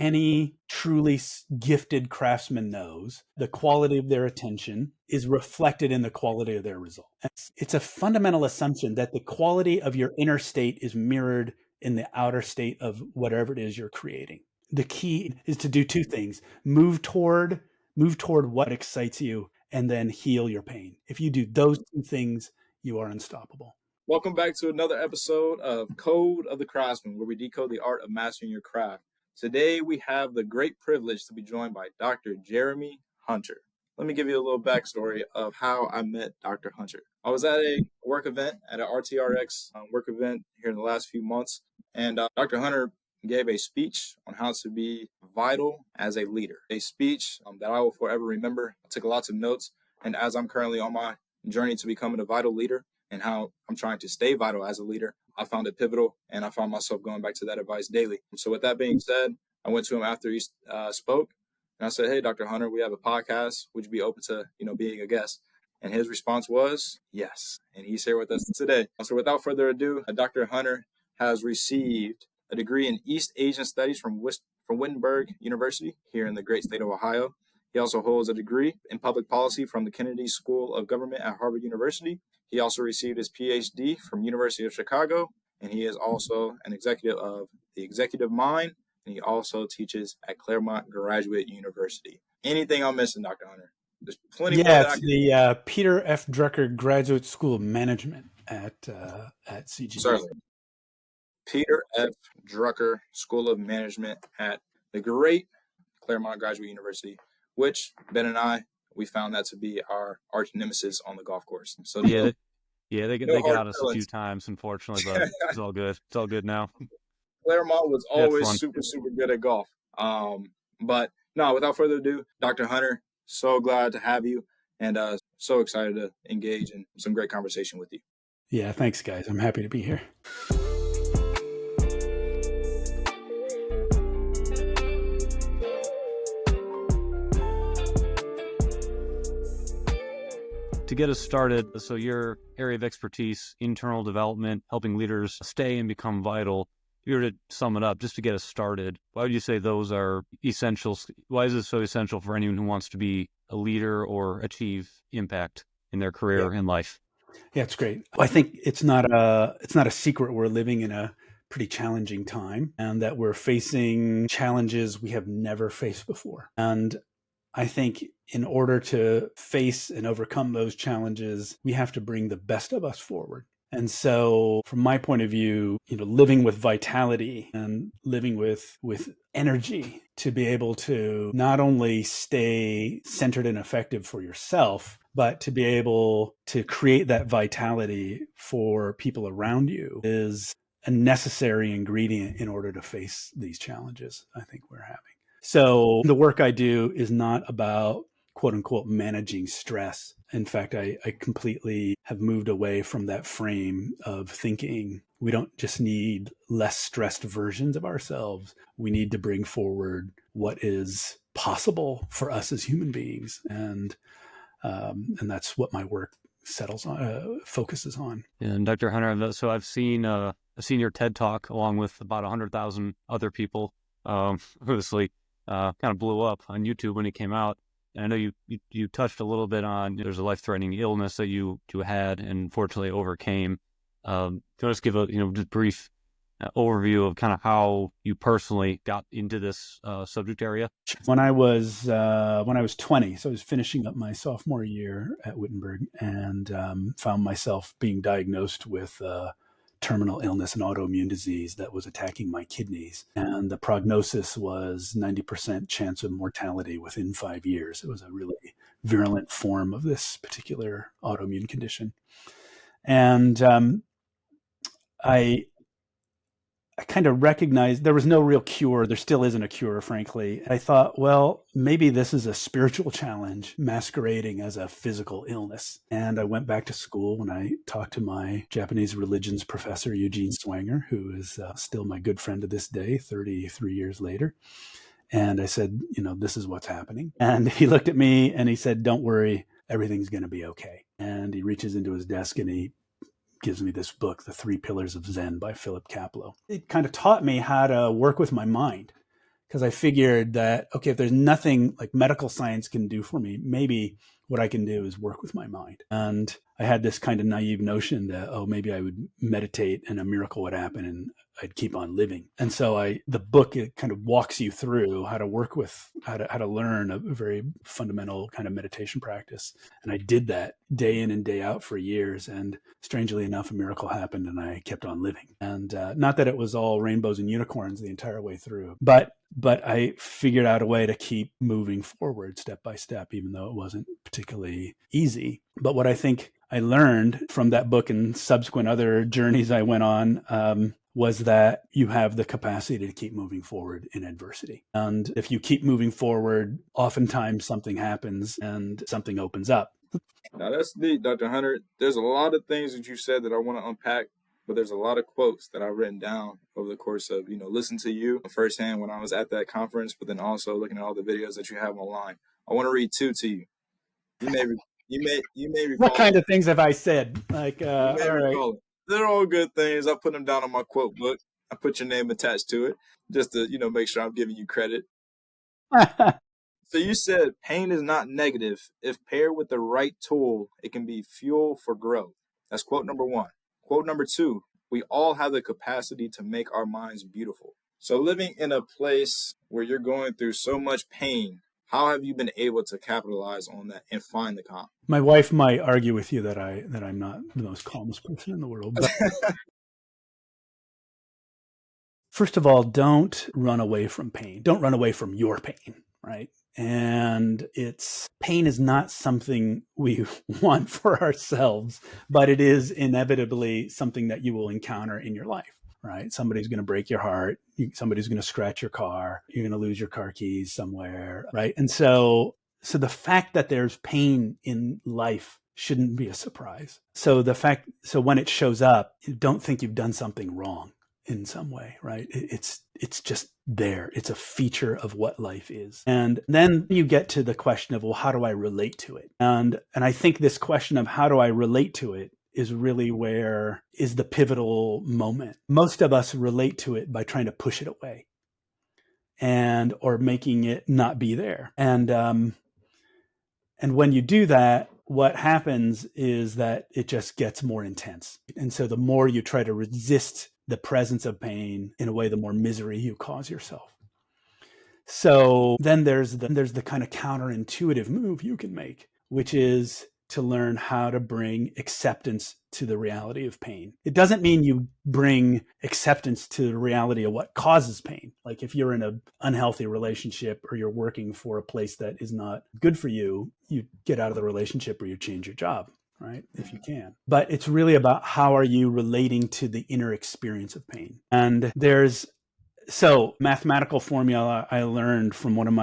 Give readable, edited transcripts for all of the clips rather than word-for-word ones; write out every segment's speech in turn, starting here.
any truly gifted craftsman knows, the quality of their attention is reflected in the quality of their result. It's a fundamental assumption that the quality of your inner state is mirrored in the outer state of whatever it is you're creating. The key is to do two things: move toward what excites you, and then heal your pain. If you do those two things, you are unstoppable. Welcome back to another episode of Code of the Craftsman, where we decode the art of mastering your craft. Today, we have the great privilege to be joined by Dr. Jeremy Hunter. Let me give you a little backstory of how I met Dr. Hunter. I was at a work event, at an RTRX work event here in the last few months, and Dr. Hunter gave a speech on how to be vital as a leader. A speech that I will forever remember. I took lots of notes, and as I'm currently on my journey to becoming a vital leader, and how I'm trying to stay vital as a leader, I found it pivotal, and I found myself going back to that advice daily. So with that being said, I went to him after he spoke, and I said, "Hey, Dr. Hunter, we have a podcast. Would you be open to, being a guest?" And his response was yes, and he's here with us today. So without further ado, Dr. Hunter has received a degree in East Asian Studies from Wittenberg University here in the great state of Ohio. He also holds a degree in public policy from the Kennedy School of Government at Harvard University. He also received his PhD from University of Chicago, and he is also an executive of the Executive Mind, and he also teaches at Claremont Graduate University. Anything I'm missing, Dr. Hunter? There's plenty more. Yeah, it's the Peter F. Drucker Graduate School of Management at CGU. Certainly. Peter F. Drucker School of Management at the great Claremont Graduate University, which Ben and I, we found that to be our arch nemesis on the golf course. So they got us a few times, unfortunately, but it's all good. It's all good now. Claremont was always super good at golf. But no, without further ado, Dr. Hunter, so glad to have you, and so excited to engage in some great conversation with you. Yeah, thanks, guys. I'm happy to be here. To get us started, so your area of expertise, internal development, helping leaders stay and become vital. If you were to sum it up, just to get us started, why would you say those are essentials? Why is it so essential for anyone who wants to be a leader or achieve impact in their career and life? Yeah, it's great. I think it's not a secret we're living in a pretty challenging time, and that we're facing challenges we have never faced before. And I think in order to face and overcome those challenges, we have to bring the best of us forward. And so from my point of view, living with vitality and living with energy to be able to not only stay centered and effective for yourself, but to be able to create that vitality for people around you is a necessary ingredient in order to face these challenges I think we're having. So the work I do is not about, quote unquote, managing stress. In fact, I completely have moved away from that frame of thinking. We don't just need less stressed versions of ourselves. We need to bring forward what is possible for us as human beings. And that's what my work focuses on. And Dr. Hunter, so I've seen your TED Talk along with about 100,000 other people. Obviously, kind of blew up on YouTube when it came out. And I know you touched a little bit on there's a life-threatening illness that you had and fortunately overcame. Can you just give a just brief overview of kind of how you personally got into this subject area? When I was 20, so I was finishing up my sophomore year at Wittenberg, and found myself being diagnosed with terminal illness and autoimmune disease that was attacking my kidneys. And the prognosis was 90% chance of mortality within 5 years. It was a really virulent form of this particular autoimmune condition. And I kind of recognized there was no real cure. There still isn't a cure, frankly. I thought, well, maybe this is a spiritual challenge masquerading as a physical illness. And I went back to school and I talked to my Japanese religions professor, Eugene Swanger, who is still my good friend to this day, 33 years later. And I said, this is what's happening. And he looked at me and he said, "Don't worry, everything's going to be okay." And he reaches into his desk and he gives me this book, The 3 Pillars of Zen by Philip Kapleau. It kind of taught me how to work with my mind, because I figured that, okay, if there's nothing like medical science can do for me, maybe what I can do is work with my mind. And I had this kind of naive notion that, oh, maybe I would meditate and a miracle would happen and I'd keep on living. And so the book, it kind of walks you through how to work with, how to learn a very fundamental kind of meditation practice. And I did that day in and day out for years. And strangely enough, a miracle happened and I kept on living. And not that it was all rainbows and unicorns the entire way through, but I figured out a way to keep moving forward step by step, even though it wasn't particularly easy. But what I think I learned from that book and subsequent other journeys I went on was that you have the capacity to keep moving forward in adversity. And if you keep moving forward, oftentimes something happens and something opens up. Now that's neat, Dr. Hunter. There's a lot of things that you said that I want to unpack, but there's a lot of quotes that I've written down over the course of, listening to you firsthand when I was at that conference, but then also looking at all the videos that you have online. I want to read two to you. You may recall. What kind of things have I said? Like, You may all right. recall it. They're all good things. I put them down on my quote book. I put your name attached to it just to, make sure I'm giving you credit. So you said pain is not negative. If paired with the right tool, it can be fuel for growth. That's quote number one. Quote number two, we all have the capacity to make our minds beautiful. So living in a place where you're going through so much pain, how have you been able to capitalize on that and find the calm? My wife might argue with you that I'm not the most calmest person in the world. But first of all, don't run away from pain. Don't run away from your pain, right? And pain is not something we want for ourselves, but it is inevitably something that you will encounter in your life, right? Somebody's going to break your heart. Somebody's going to scratch your car. You're going to lose your car keys somewhere, right? And so the fact that there's pain in life shouldn't be a surprise. So when it shows up, don't think you've done something wrong in some way, right? It's just there. It's a feature of what life is. And then you get to the question of, well, how do I relate to it? And I think this question of how do I relate to it is really where is the pivotal moment. Most of us relate to it by trying to push it away or making it not be there. And when you do that, what happens is that it just gets more intense. And so the more you try to resist the presence of pain, in a way, the more misery you cause yourself. So then there's the kind of counterintuitive move you can make, which is to learn how to bring acceptance to the reality of pain. It doesn't mean you bring acceptance to the reality of what causes pain. Like if you're in an unhealthy relationship or you're working for a place that is not good for you, you get out of the relationship or you change your job, right? If you can. But it's really about how are you relating to the inner experience of pain. And mathematical formula I learned from one of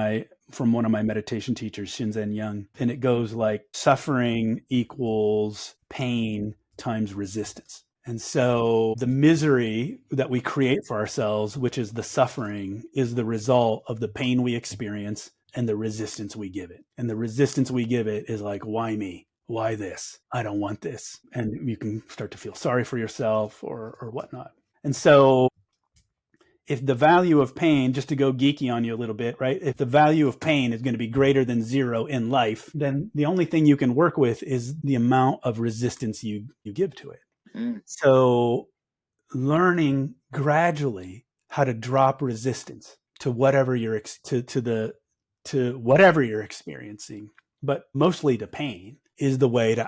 my meditation teachers, Shinzen Young, and it goes like suffering equals pain times resistance. And so the misery that we create for ourselves, which is the suffering, is the result of the pain we experience and the resistance we give it. And the resistance we give it is like, why me? Why this? I don't want this. And you can start to feel sorry for yourself or whatnot. And so if the value of pain, just to go geeky on you a little bit, right? If the value of pain is going to be greater than zero in life, then the only thing you can work with is the amount of resistance you give to it. So learning gradually how to drop resistance to whatever you're to whatever you're experiencing, but mostly to pain, is the way to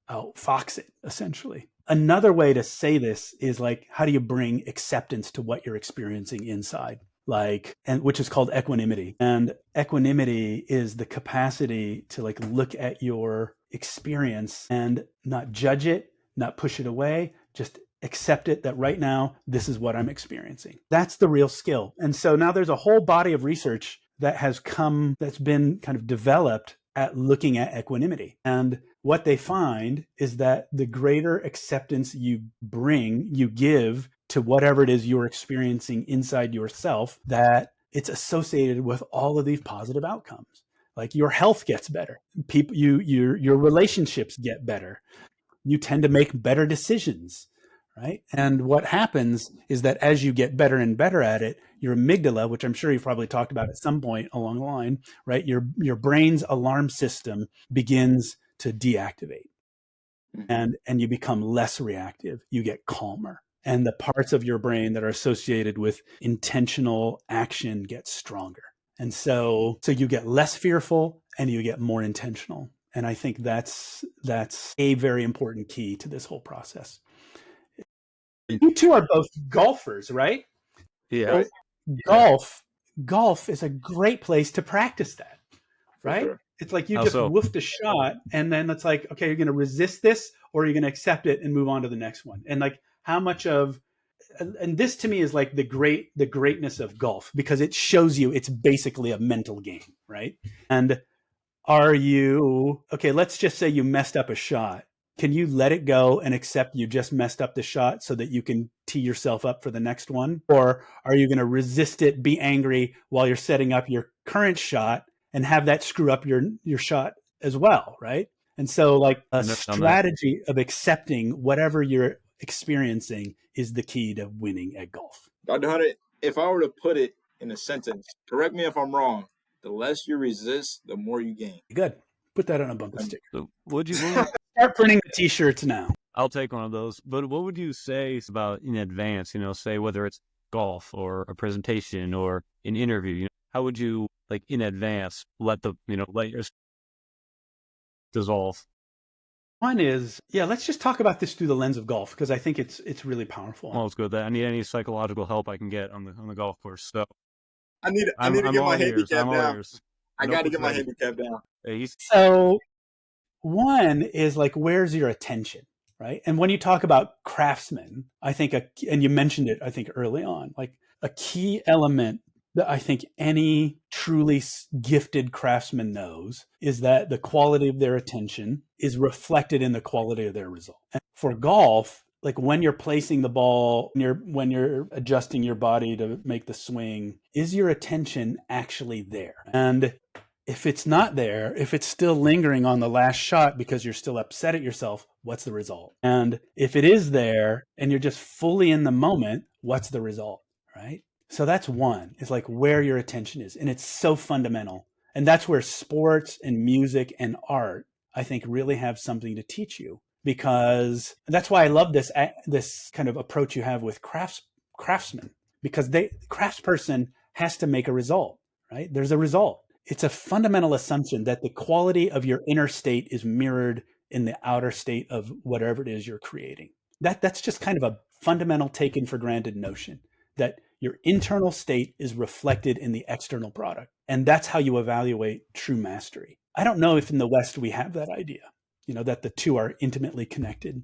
outfox it, essentially. Another way to say this is like, how do you bring acceptance to what you're experiencing inside? Which is called equanimity. And equanimity is the capacity to look at your experience and not judge it, not push it away, just accept it that right now, this is what I'm experiencing. That's the real skill. And so now there's a whole body of research that's been kind of developed at looking at equanimity. And what they find is that the greater acceptance you give to whatever it is you're experiencing inside yourself, that it's associated with all of these positive outcomes. Like your health gets better. Your relationships get better. You tend to make better decisions, right? And what happens is that as you get better and better at it, your amygdala, which I'm sure you've probably talked about at some point along the line, right? Your brain's alarm system begins to deactivate, and you become less reactive. You get calmer. And the parts of your brain that are associated with intentional action get stronger. And so you get less fearful and you get more intentional. And I think that's a very important key to this whole process. You two are both golfers, right? Yeah. Right. Golf is a great place to practice that, right? Sure. It's like you How just so? woofed a shot, and then it's like, okay, you're going to resist this, or you're going to accept it and move on to the next one. And like, how much of, and this to me is like the greatness of golf, because it shows you it's basically a mental game, right? And are you okay? Let's just say you messed up a shot. Can you let it go and accept you just messed up the shot so that you can tee yourself up for the next one? Or are you going to resist it, be angry while you're setting up your current shot and have that screw up your shot as well, right? And so like a I've never done that. strategy of accepting whatever you're experiencing is the key to winning at golf. Dr. Hunter, if I were to put it in a sentence, correct me if I'm wrong, the less you resist, the more you gain. Good. Put that on a bumper sticker. So what would you Start printing the t-shirts now. I'll take one of those. But what would you say about in advance, say whether it's golf or a presentation or an interview, how would you like in advance let your dissolve? One is, let's just talk about this through the lens of golf, because I think it's really powerful. Well, it's good that I need any psychological help I can get on the golf course. So I need to get my handicap down. I got to get my handicap down. So one is like, where's your attention, right? And when you talk about craftsmen, I think, and you mentioned it, I think early on, like a key element that I think any truly gifted craftsman knows is that the quality of their attention is reflected in the quality of their result. And for golf, like when you're placing the ball, when you're adjusting your body to make the swing, is your attention actually there? And if it's not there, if it's still lingering on the last shot because you're still upset at yourself, what's the result? And if it is there and you're just fully in the moment, what's the result, right? So that's one, is like where your attention is. And it's so fundamental. And that's where sports and music and art, I think, really have something to teach you, because that's why I love this kind of approach you have with craftsmen, because craftsperson has to make a result, right? There's a result. It's a fundamental assumption that the quality of your inner state is mirrored in the outer state of whatever it is you're creating. That's just kind of a fundamental taken for granted notion, that your internal state is reflected in the external product. And that's how you evaluate true mastery. I don't know if in the West we have that idea, that the two are intimately connected.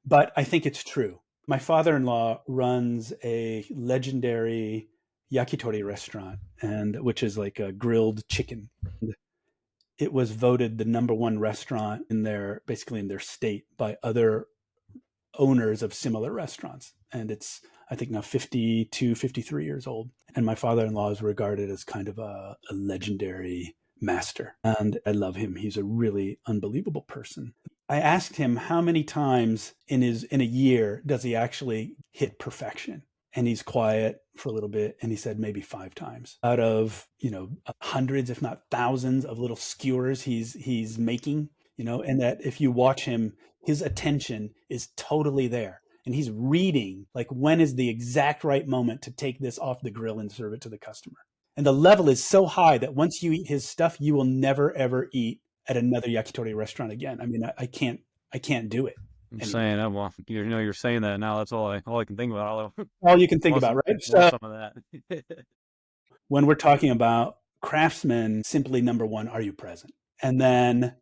But I think it's true. My father-in-law runs a legendary yakitori restaurant, which is like a grilled chicken. It was voted the number one restaurant basically in their state by other owners of similar restaurants. And it's, I think, now 52, 53 years old. And my father-in-law is regarded as kind of a legendary master. And I love him. He's a really unbelievable person. I asked him how many times in a year does he actually hit perfection? And he's quiet for a little bit. And he said maybe 5 times out of, hundreds, if not thousands of little skewers he's making, and that if you watch him, his attention is totally there. And he's reading, like, when is the exact right moment to take this off the grill and serve it to the customer. And the level is so high that once you eat his stuff, you will never, ever eat at another yakitori restaurant again. I mean, I can't do it. I'm saying, well, you're saying that now. That's all I can think about. All you can think about, right? So, some of that. When we're talking about craftsmen, simply number one, are you present? And then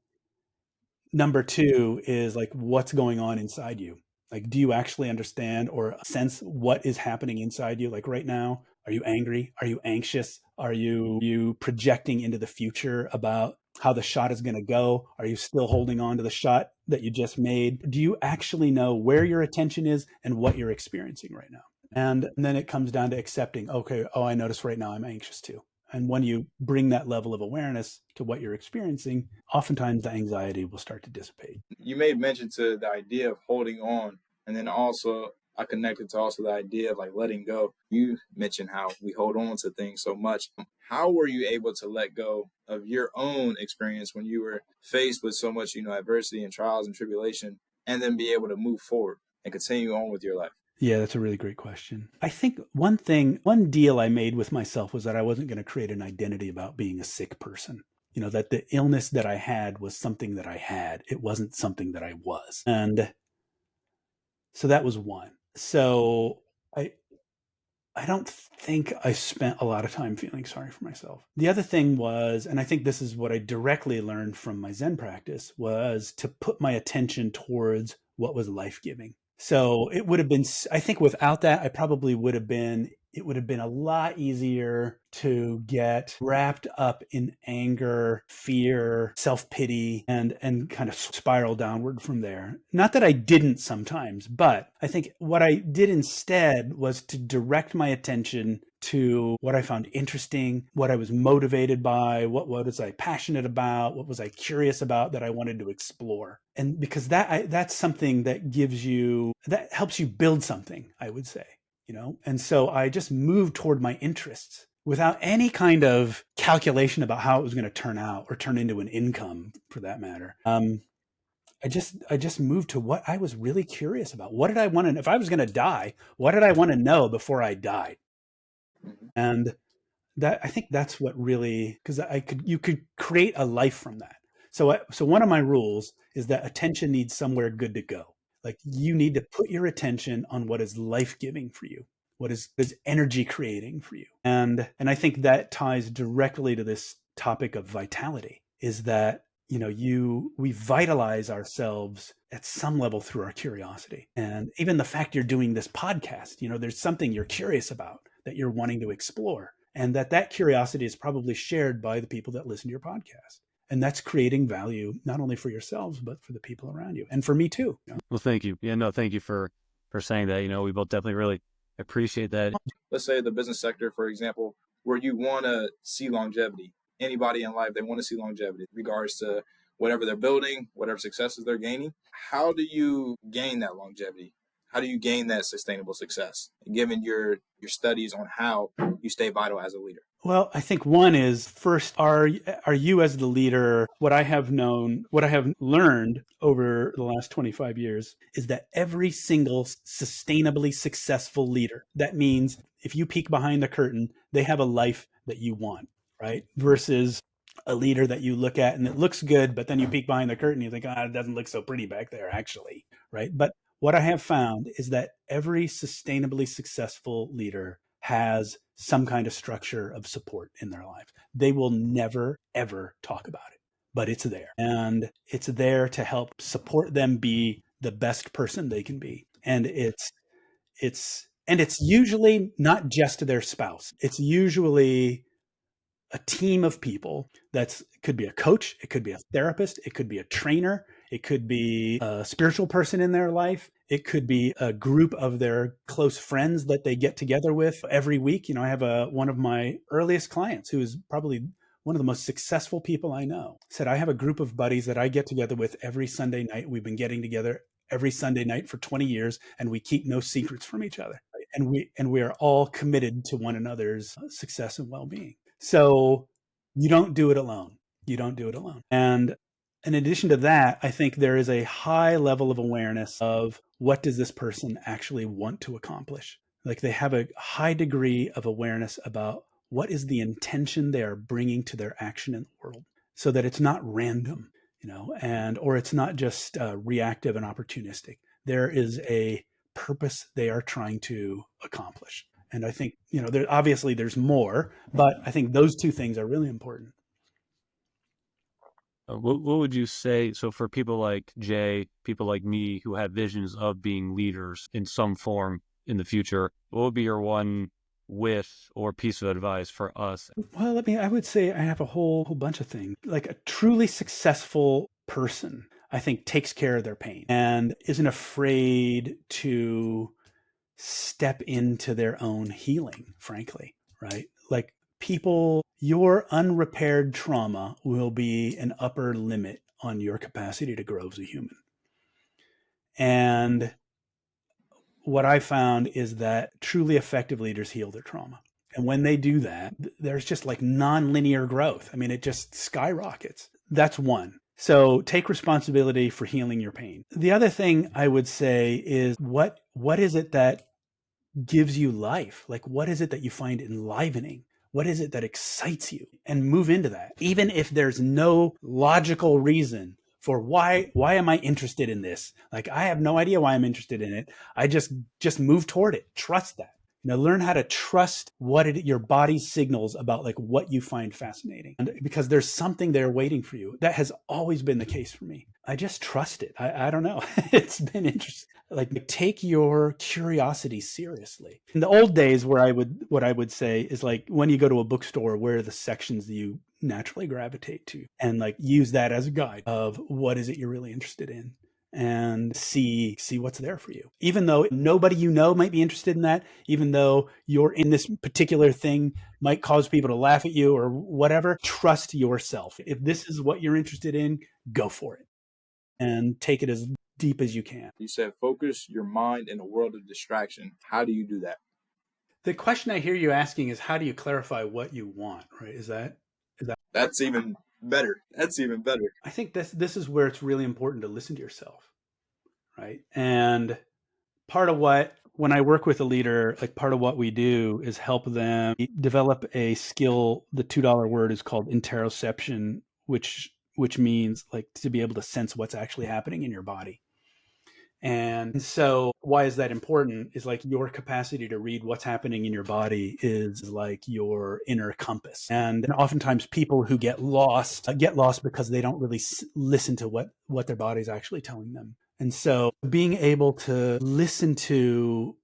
number two is like, what's going on inside you? Like, do you actually understand or sense what is happening inside you? Like right now, are you angry? Are you anxious? Are you projecting into the future about how the shot is going to go? Are you still holding on to the shot that you just made? Do you actually know where your attention is and what you're experiencing right now? And then it comes down to accepting, okay, I notice right now I'm anxious too. And when you bring that level of awareness to what you're experiencing, oftentimes the anxiety will start to dissipate. You made mention to the idea of holding on And then also, I connected to also the idea of like letting go. You mentioned how we hold on to things so much. How were you able to let go of your own experience when you were faced with so much, adversity and trials and tribulation, and then be able to move forward and continue on with your life? Yeah, that's a really great question. I think one deal I made with myself was that I wasn't going to create an identity about being a sick person. That the illness that I had was something that I had. It wasn't something that I was. And so that was one. So I I don't think I spent a lot of time feeling sorry for myself. The other thing was, and I think this is what I directly learned from my Zen practice, was to put my attention towards what was life-giving. So it would have been, I think without that, it would have been a lot easier to get wrapped up in anger, fear, self-pity, and kind of spiral downward from there. Not that I didn't sometimes, but I think what I did instead was to direct my attention to what I found interesting, what I was motivated by, what was I passionate about, what was I curious about that I wanted to explore. And because that's something that helps you build something, I would say. And so I just moved toward my interests without any kind of calculation about how it was going to turn out or turn into an income, for that matter. I just moved to what I was really curious about. What did I want to? If I was going to die, what did I want to know before I died? And that, I think that's what really, because you could create a life from that. So one of my rules is that attention needs somewhere good to go. Like, you need to put your attention on what is life-giving for you, what is energy creating for you. And I think that ties directly to this topic of vitality, is that we vitalize ourselves at some level through our curiosity. And even the fact you're doing this podcast, there's something you're curious about that you're wanting to explore, and that curiosity is probably shared by the people that listen to your podcast. And that's creating value not only for yourselves but for the people around you, and for me too. Well, thank you. Yeah, no, thank you for saying that. We both definitely really appreciate that. Let's say the business sector, for example, where you want to see longevity. Anybody in life, they want to see longevity in regards to whatever they're building, whatever successes they're gaining. How do you gain that longevity? How do you gain that sustainable success, given your studies on how you stay vital as a leader? Well, I think one is, first, are you as the leader? What I have learned over the last 25 years is that every single sustainably successful leader, that means if you peek behind the curtain, they have a life that you want, right? Versus a leader that you look at and it looks good, but then you peek behind the curtain and you think, it doesn't look so pretty back there, actually, right? But what I have found is that every sustainably successful leader has some kind of structure of support in their life. They will never, ever talk about it, but it's there. And it's there to help support them be the best person they can be. And it's usually not just their spouse. It's usually a team of people. It could be a coach, it could be a therapist, it could be a trainer, it could be a spiritual person in their life, it could be a group of their close friends that they get together with every week. I have one of my earliest clients, who is probably one of the most successful people I know, said, I have a group of buddies that I get together with every Sunday night. We've been getting together every Sunday night for 20 years, and we keep no secrets from each other. And we are all committed to one another's success and well-being. So you don't do it alone. You don't do it alone. And in addition to that, I think there is a high level of awareness of what does this person actually want to accomplish. Like, they have a high degree of awareness about what is the intention they are bringing to their action in the world, so that it's not random, or it's not just reactive and opportunistic. There is a purpose they are trying to accomplish. And I think, obviously there's more, but I think those two things are really important. What would you say? So for people like Jay, people like me who have visions of being leaders in some form in the future, what would be your one or piece of advice for us? Well, I would say I have a whole bunch of things. Like, a truly successful person, I think, takes care of their pain and isn't afraid to step into their own healing, frankly, right? Like, your unrepaired trauma will be an upper limit on your capacity to grow as a human. And what I found is that truly effective leaders heal their trauma. And when they do that, there's just like nonlinear growth. I mean, it just skyrockets. That's one. So take responsibility for healing your pain. The other thing I would say is what is it that gives you life? Like, what is it that you find enlivening? What is it that excites you? And move into that. Even if there's no logical reason for why am I interested in this? Like, I have no idea why I'm interested in it. I just move toward it. Trust that. Learn how to trust your body signals about like what you find fascinating, and because there's something there waiting for you. That has always been the case for me. I just trust it. I don't know. It's been interesting. Like, take your curiosity seriously. In the old days, what I would say is, like, when you go to a bookstore, where are the sections that you naturally gravitate to, and like use that as a guide of what is it you're really interested in, and see what's there for you. Even though nobody might be interested in that, even though you're in this particular thing might cause people to laugh at you or whatever, trust yourself. If this is what you're interested in, go for it and take it as deep as you can. You said focus your mind in a world of distraction. How do you do that? The question I hear you asking is, how do you clarify what you want, right? Is that That's even better. That's even better. I think this is where it's really important to listen to yourself, right? And part of when I work with a leader, like, part of what we do is help them develop a skill. The $2 word is called interoception, which means like to be able to sense what's actually happening in your body. And so why is that important? Is like your capacity to read what's happening in your body is like your inner compass. And oftentimes people who get lost because they don't really listen to what their body's actually telling them. And so being able to listen to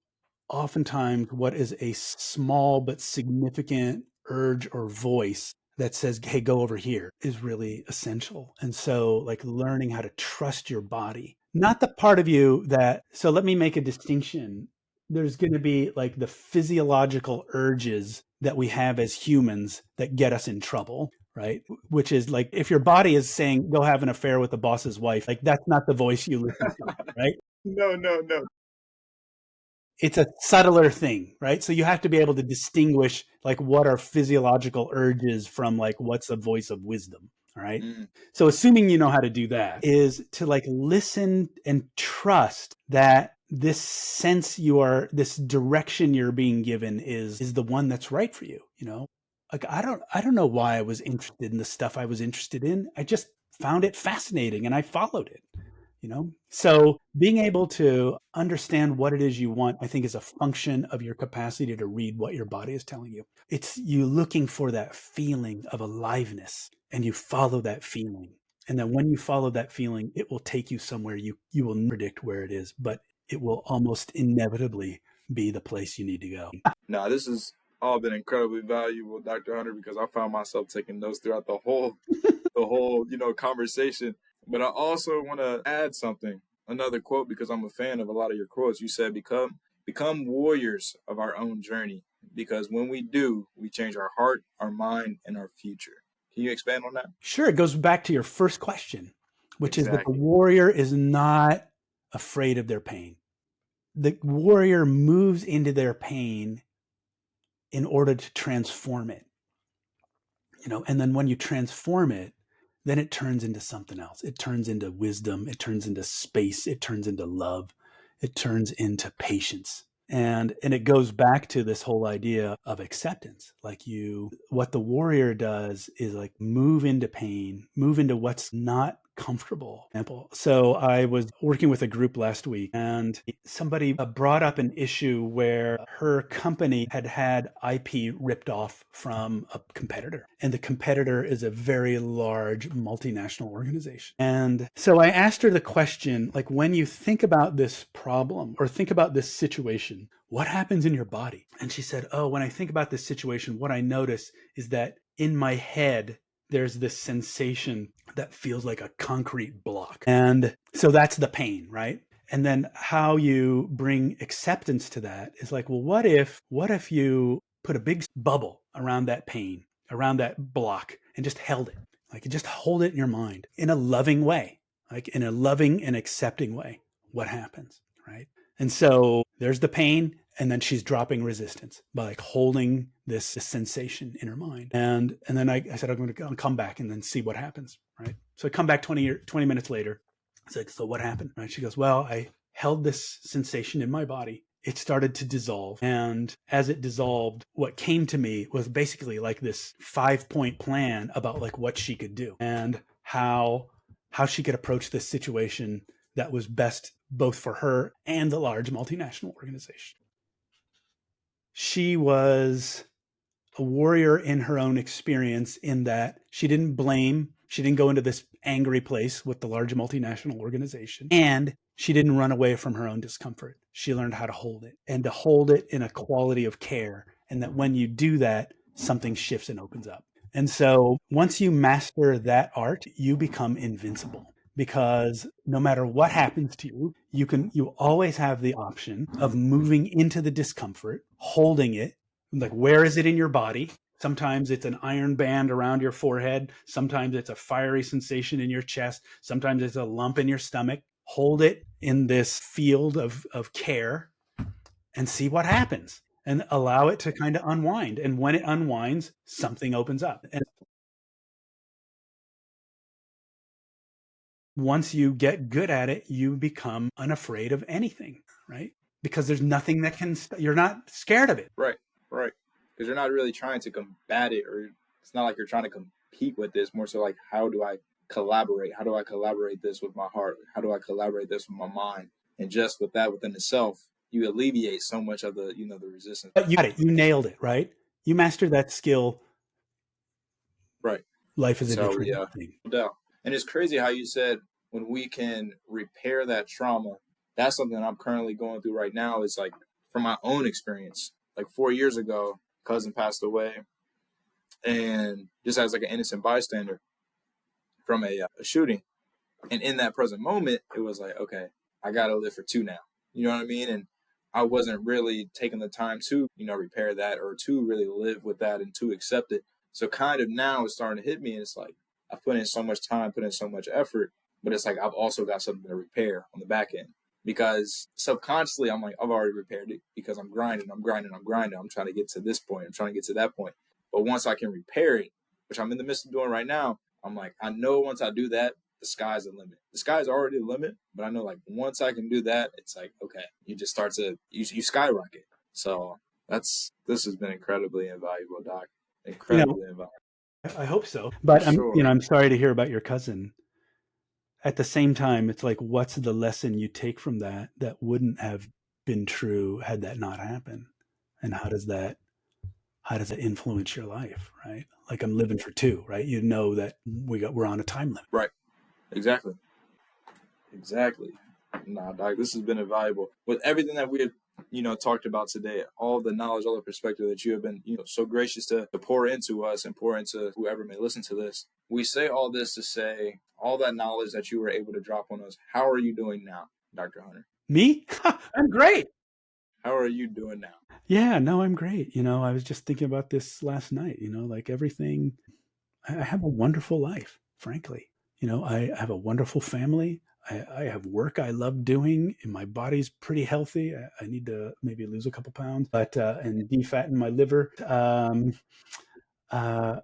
oftentimes what is a small but significant urge or voice that says, hey, go over here, is really essential. And so, like, learning how to trust your body, not the part of you so let me make a distinction. There's going to be like the physiological urges that we have as humans that get us in trouble, right? Which is like, if your body is saying, go have an affair with the boss's wife, like, that's not the voice you listen to, right? No, no, no. It's a subtler thing, right? So you have to be able to distinguish like what are physiological urges from like what's a voice of wisdom, all right? So assuming you know how to do that, is to like listen and trust that this this direction you're being given is the one that's right for you, Like, I don't know why I was interested in the stuff I was interested in. I just found it fascinating and I followed it. So being able to understand what it is you want, I think, is a function of your capacity to read what your body is telling you. It's you looking for that feeling of aliveness, and you follow that feeling. And then when you follow that feeling, it will take you somewhere you will not predict where it is, but it will almost inevitably be the place you need to go. No, this has all been incredibly valuable, Dr. Hunter, because I found myself taking notes throughout the whole conversation. But I also want to add something, another quote, because I'm a fan of a lot of your quotes. You said, become warriors of our own journey, because when we do, we change our heart, our mind, and our future. Can you expand on that? Sure. It goes back to your first question, which is that the Exactly. warrior is not afraid of their pain. The warrior moves into their pain in order to transform it. And then when you transform it, then it turns into something else. It turns into wisdom. It turns into space. It turns into love. It turns into patience. And it goes back to this whole idea of acceptance. Like, what the warrior does is like move into pain, move into what's not comfortable. So I was working with a group last week, and somebody brought up an issue where her company had IP ripped off from a competitor, and the competitor is a very large multinational organization. And so I asked her the question, like, when you think about this problem or think about this situation, what happens in your body? And she said, oh, when I think about this situation, what I notice is that in my head, there's this sensation that feels like a concrete block. And so that's the pain, right? And then how you bring acceptance to that is like, well, what if you put a big bubble around that pain, around that block, and just held it? Like, just hold it in your mind in a loving way, like in a loving and accepting way. What happens, right? And so there's the pain, and then she's dropping resistance by like holding this sensation in her mind. And then I said, I'm going to come back and then see what happens. Right. So I come back 20 minutes later. It's like, so what happened? Right. She goes, well, I held this sensation in my body. It started to dissolve. And as it dissolved, what came to me was basically like this 5-point plan about like what she could do and how she could approach this situation that was best both for her and the large multinational organization. She was a warrior in her own experience in that she didn't blame, she didn't go into this angry place with the large multinational organization, and she didn't run away from her own discomfort. She learned how to hold it and to hold it in a quality of care. And that when you do that, something shifts and opens up. And so once you master that art, you become invincible because no matter what happens to you, you always have the option of moving into the discomfort, holding it, like where is it in your body? Sometimes it's an iron band around your forehead. Sometimes it's a fiery sensation in your chest. Sometimes it's a lump in your stomach. Hold it in this field of care and see what happens and allow it to kind of unwind. And when it unwinds, something opens up. And once you get good at it, you become unafraid of anything, right? Because there's nothing that you're not scared of it. Right, right. Because you're not really trying to combat it, or it's not like you're trying to compete with this. More so like, how do I collaborate? How do I collaborate this with my heart? How do I collaborate this with my mind? And just with that within itself, you alleviate so much of the the resistance. But you got it. You nailed it, right? You mastered that skill. Right. Life is a So different yeah, thing. no doubt. And it's crazy how you said when we can repair that trauma. That's something I'm currently going through right now. It's like from my own experience. Like 4 years ago, cousin passed away, and just as like an innocent bystander from a shooting. And in that present moment, it was like, okay, I gotta live for two now. You know what I mean? And I wasn't really taking the time to, repair that or to really live with that and to accept it. So kind of now it's starting to hit me, and it's like I've put in so much time, put in so much effort, but it's like I've also got something to repair on the back end. Because subconsciously I'm like, I've already repaired it because I'm grinding, I'm grinding, I'm grinding. I'm trying to get to this point, I'm trying to get to that point. But once I can repair it, which I'm in the midst of doing right now, I'm like, I know once I do that, the sky's the limit. The sky's already the limit, but I know like once I can do that, it's like, okay, you just start to you skyrocket. So this has been incredibly invaluable, Doc. Incredibly invaluable. I hope so. For But sure. I'm sorry to hear about your cousin. At the same time, it's like, what's the lesson you take from that that wouldn't have been true had that not happened? And how does it influence your life, right? Like I'm living for two, right? You know that we're on a time limit. Right. Exactly. Exactly. Nah, Doc, this has been invaluable. With everything that we have, talked about today, all the knowledge, all the perspective that you have been, so gracious to pour into us and pour into whoever may listen to this. We say all this to say all that knowledge that you were able to drop on us. How are you doing now, Dr. Hunter? Me? I'm great. How are you doing now? Yeah, no, I'm great. I was just thinking about this last night, like everything. I have a wonderful life, frankly. I have a wonderful family. I have work I love doing, and my body's pretty healthy. I need to maybe lose a couple pounds, but and defatten my liver. Uh,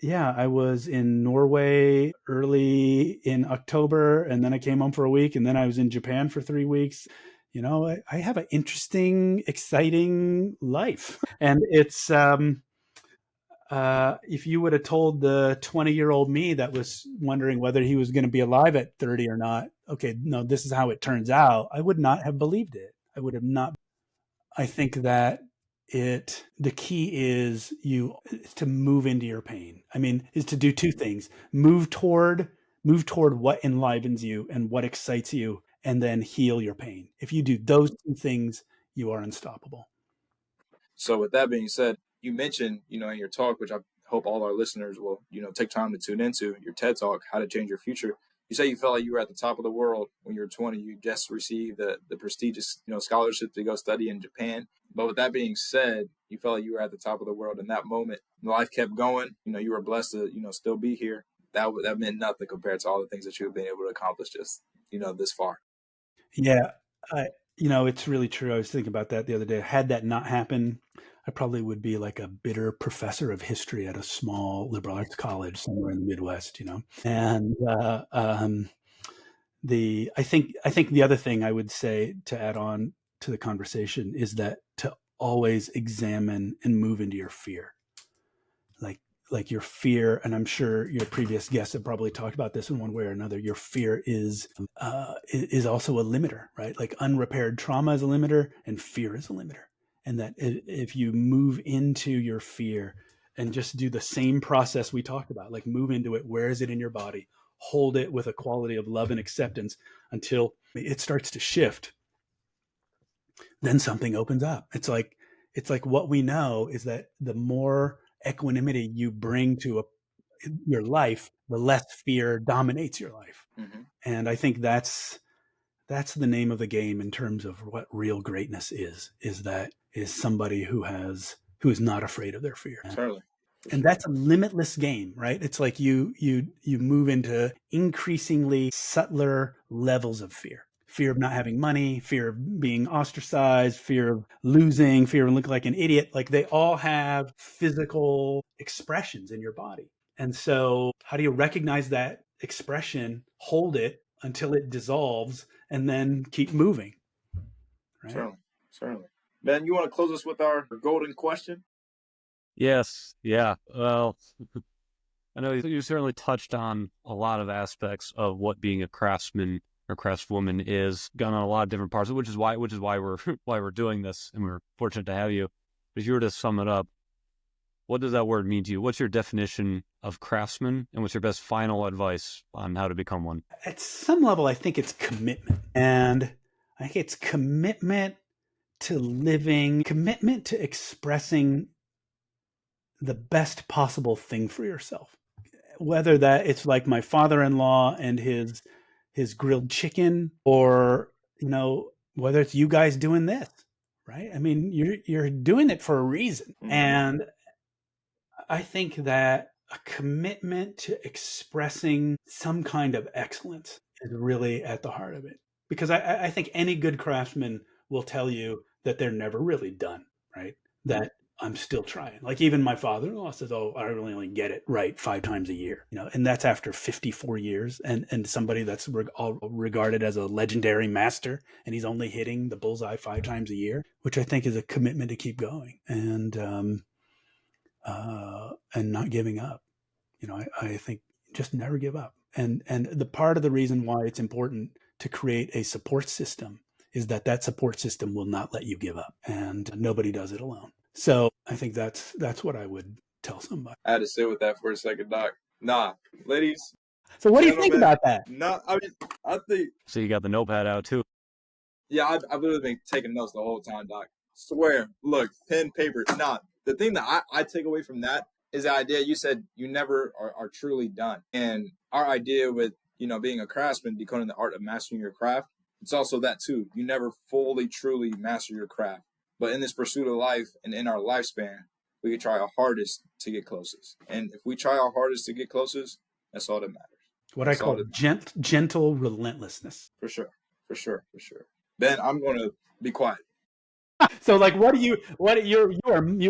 yeah, I was in Norway early in October, and then I came home for a week, and then I was in Japan for 3 weeks. I have an interesting, exciting life, and it's if you would have told the 20-year-old me that was wondering whether he was going to be alive at 30 or not, okay, no, this is how it turns out, I would not have believed it. I would have not. I think that the key is to move into your pain. I mean, is to do two things: move toward what enlivens you and what excites you, and then heal your pain. If you do those two things, you are unstoppable. So with that being said, you mentioned, in your talk, which I hope all our listeners will, take time to tune into, your TED Talk, How to Change Your Future. You say you felt like you were at the top of the world when you were 20. You just received the prestigious, scholarship to go study in Japan. But with that being said, you felt like you were at the top of the world in that moment. Life kept going. You were blessed to, still be here. That meant nothing compared to all the things that you've been able to accomplish just, this far. Yeah, I, it's really true. I was thinking about that the other day. Had that not happened, I probably would be like a bitter professor of history at a small liberal arts college somewhere in the Midwest, And I think the other thing I would say to add on to the conversation is that to always examine and move into your fear, like your fear. And I'm sure your previous guests have probably talked about this in one way or another. Your fear is also a limiter, right? Like unrepaired trauma is a limiter, and fear is a limiter. And that if you move into your fear and just do the same process we talked about, like move into it, where is it in your body? Hold it with a quality of love and acceptance until it starts to shift. Then something opens up. It's like what we know is that the more equanimity you bring to your life, the less fear dominates your life. Mm-hmm. And I think that's the name of the game in terms of what real greatness is somebody who is not afraid of their fear. Totally. And that's a limitless game, right? It's like you move into increasingly subtler levels of fear of not having money, fear of being ostracized, fear of losing, fear of looking like an idiot. Like they all have physical expressions in your body. And so how do you recognize that expression, hold it until it dissolves, and then keep moving, right? Certainly. Ben, you want to close us with our golden question? Yes. Yeah. Well, I know you certainly touched on a lot of aspects of what being a craftsman or craftswoman is, gone on a lot of different parts, which is why we're why we're doing this, and we're fortunate to have you. If you were to sum it up, what does that word mean to you? What's your definition of craftsman, and what's your best final advice on how to become one? At some level, I think it's commitment. And I think it's commitment to living, commitment to expressing the best possible thing for yourself. Whether that it's like my father-in-law and his grilled chicken, or whether it's you guys doing this, right? I mean, you're doing it for a reason. Mm-hmm. And I think that a commitment to expressing some kind of excellence is really at the heart of it. Because I think any good craftsman will tell you that they're never really done, right? That I'm still trying. Like even my father-in-law says, "Oh, I really only get it right 5 times a year," and that's after 54 years, and somebody that's regarded as a legendary master, and he's only hitting the bullseye 5 times a year, which I think is a commitment to keep going and not giving up. I think just never give up. And the part of the reason why it's important to create a support system is that support system will not let you give up, and nobody does it alone. So I think that's what I would tell somebody. I had to sit with that for a second, Doc. Nah, ladies. So what do you think about that? No, I mean, I think. So you got the notepad out too. Yeah, I've literally been taking notes the whole time, Doc. Swear, look, pen, paper. Nah, the thing that I take away from that is the idea you said you never are truly done. And our idea with, being a craftsman, decoding the art of mastering your craft, it's also that too. You never fully, truly master your craft. But in this pursuit of life and in our lifespan, we can try our hardest to get closest. And if we try our hardest to get closest, that's all that matters. What I call gentle relentlessness. For sure. Ben, I'm going to be quiet. So like, you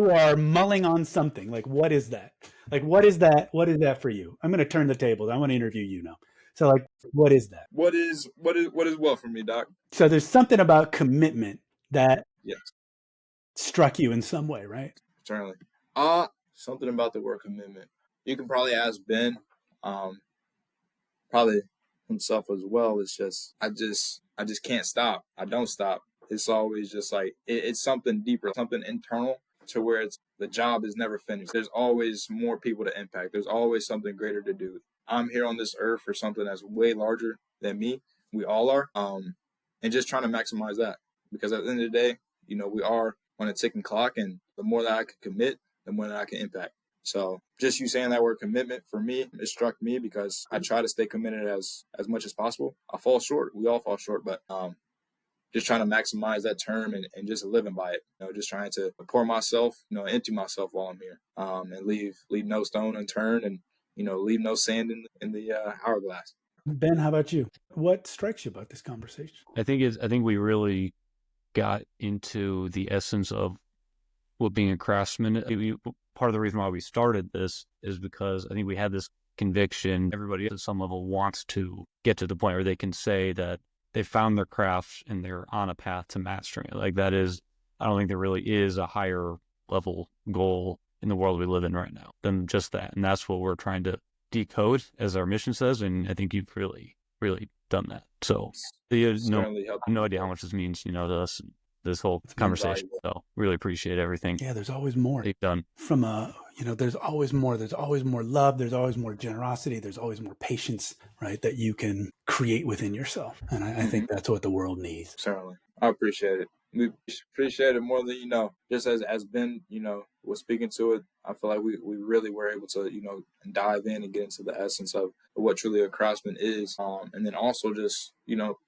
are mulling on something. Like, what is that? Like, what is that for you? I'm going to turn the tables. I want to interview you now. So like, what is that? What is well for me, Doc? So there's something about commitment that yes struck you in some way, right? Certainly. Something about the word commitment. You can probably ask Ben, probably himself as well. It's just I just can't stop. I don't stop. It's always just like it's something deeper, something internal, to where the job is never finished. There's always more people to impact. There's always something greater to do. I'm here on this earth for something that's way larger than me. We all are. And just trying to maximize that, because at the end of the day, we are on a ticking clock, and the more that I can commit, the more that I can impact. So just you saying that word commitment, for me, it struck me because I try to stay committed as much as possible. I fall short. We all fall short, but just trying to maximize that term and just living by it. Just trying to pour myself, empty myself while I'm here, and leave no stone unturned, and leave no sand in the hourglass. Ben, how about you? What strikes you about this conversation? I think we really got into the essence of what being a craftsman. Part of the reason why we started this is because I think we had this conviction. Everybody at some level wants to get to the point where they can say that they found their craft and they're on a path to mastering it. Like that is, I don't think there really is a higher level goal in the world we live in right now than just that. And that's what we're trying to decode, as our mission says. And I think you've really, really done that. So Certainly helped. no idea how much this means, to us, this whole It's conversation. So really appreciate everything. Yeah, there's always more you've done. From there's always more. There's always more love. There's always more generosity. There's always more patience, right? That you can create within yourself. And I think that's what the world needs. Certainly. I appreciate it. We appreciate it more than just as Ben, was speaking to it. I feel like we really were able to, dive in and get into the essence of what truly a craftsman is. And then also just,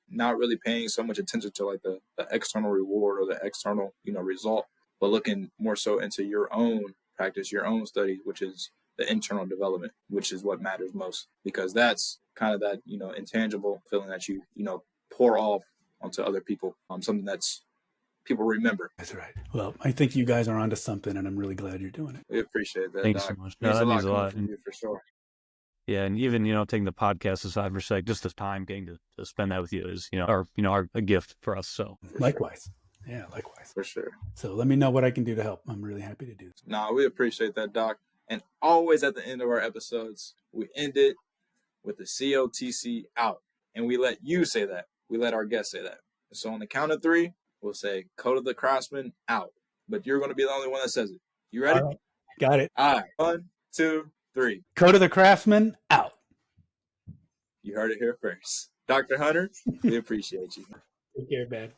not really paying so much attention to like the external reward or the external, result, but looking more so into your own practice, your own study, which is the internal development, which is what matters most, because that's kind of that, intangible feeling that you pour off onto other people, something that's people remember. That's right. Well, I think you guys are onto something, and I'm really glad you're doing it. We appreciate that. Thanks Doc. so much. Means that a lot means a coming lot. from you for sure. Yeah, and even taking the podcast aside for a sec, just the time getting to spend that with you is a gift for us. So likewise, yeah, likewise for sure. So let me know what I can do to help. I'm really happy to do this. No, we appreciate that, Doc. And always at the end of our episodes, we end it with the COTC out, and we let you say that. We let our guests say that. So on the count of 3, we'll say Code of the Craftsman out. But you're going to be the only one that says it. You ready? All right. Got it. All right. 1, 2, 3. Code of the Craftsman out. You heard it here first. Dr. Hunter, we appreciate you. Take care, man.